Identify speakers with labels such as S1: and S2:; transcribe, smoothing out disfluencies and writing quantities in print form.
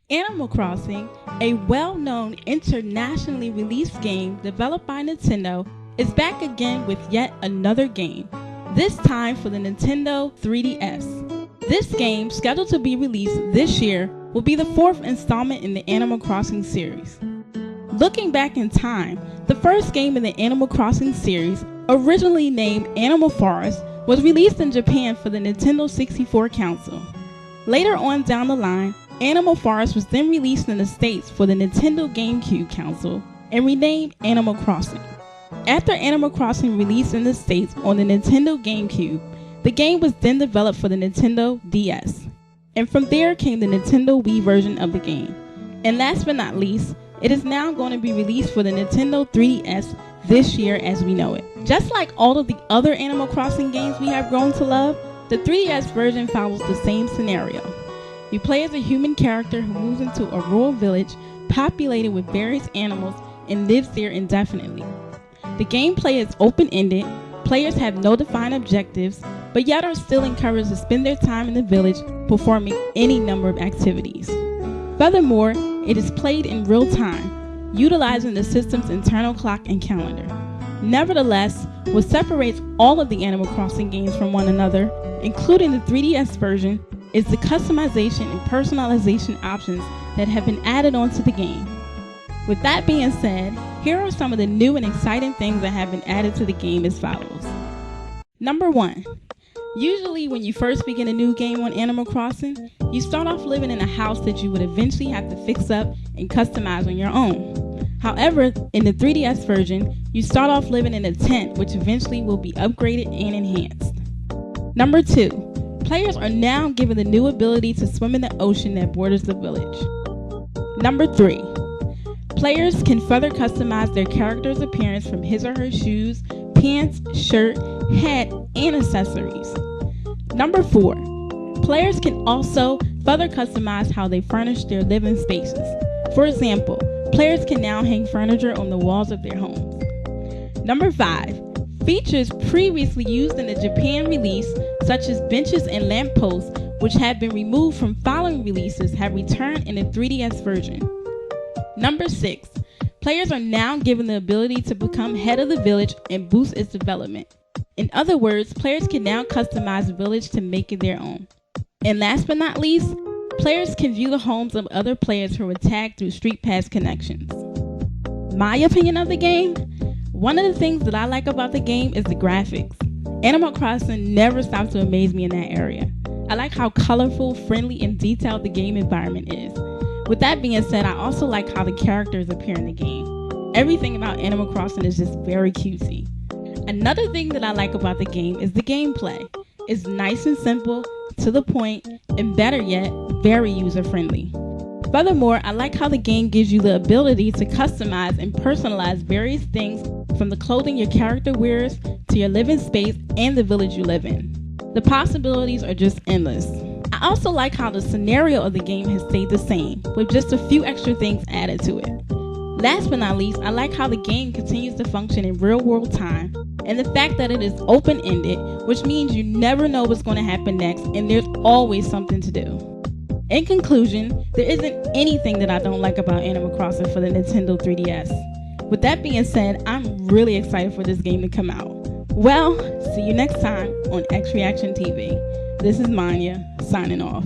S1: Animal Crossing, a well-known internationally released game developed by Nintendo, is back again with yet another game, this time for the Nintendo 3DS. This game, scheduled to be released this year, will be the fourth installment in the Animal Crossing series. Looking back in time, the first game in the Animal Crossing series, originally named Animal Forest, was released in Japan for the Nintendo 64 console. Later on down the line, Animal Forest was then released in the States for the Nintendo GameCube console and renamed Animal Crossing. After Animal Crossing released in the States on the Nintendo GameCube, the game was then developed for the Nintendo DS. And from there came the Nintendo Wii version of the game. And last but not least, it is now going to be released for the Nintendo 3DS this year as we know it. Just like all of the other Animal Crossing games we have grown to love, the 3DS version follows the same scenario. You play as a human character who moves into a rural village populated with various animals and lives there indefinitely. The gameplay is open-ended, players have no defined objectives, but yet are still encouraged to spend their time in the village performing any number of activities. Furthermore, it is played in real time, utilizing the system's internal clock and calendar. Nevertheless, what separates all of the Animal Crossing games from one another, including the 3DS version, is the customization and personalization options that have been added onto the game. With that being said, here are some of the new and exciting things that have been added to the game as follows. Number 1. Usually when you first begin a new game on Animal Crossing, you start off living in a house that you would eventually have to fix up and customize on your own. However, in the 3DS version, you start off living in a tent which eventually will be upgraded and enhanced. Number 2. Players are now given the new ability to swim in the ocean that borders the village. Number 3. Players can further customize their character's appearance from his or her shoes, pants, shirt, hat, and accessories. Number 4. Players can also further customize how they furnish their living spaces. For example, players can now hang furniture on the walls of their homes. Number 5. Features previously used in the Japan release, such as benches and lampposts, which have been removed from following releases, have returned in the 3DS version. Number 6. Players are now given the ability to become head of the village and boost its development. In other words, players can now customize the village to make it their own. And last but not least, players can view the homes of other players who are tagged through Street Pass connections. My opinion of the game? One of the things that I like about the game is the graphics. Animal Crossing never stops to amaze me in that area. I like how colorful, friendly, and detailed the game environment is. With that being said, I also like how the characters appear in the game. Everything about Animal Crossing is just very cutesy. Another thing that I like about the game is the gameplay. It's nice and simple, to the point, and better yet, very user-friendly. Furthermore, I like how the game gives you the ability to customize and personalize various things from the clothing your character wears to your living space and the village you live in. The possibilities are just endless. I also like how the scenario of the game has stayed the same, with just a few extra things added to it. Last but not least, I like how the game continues to function in real-world time, and the fact that it is open-ended, which means you never know what's going to happen next, and there's always something to do. In conclusion, there isn't anything that I don't like about Animal Crossing for the Nintendo 3DS. With that being said, I'm really excited for this game to come out. Well, see you next time on XreaXtion TV. This is Manya, signing off.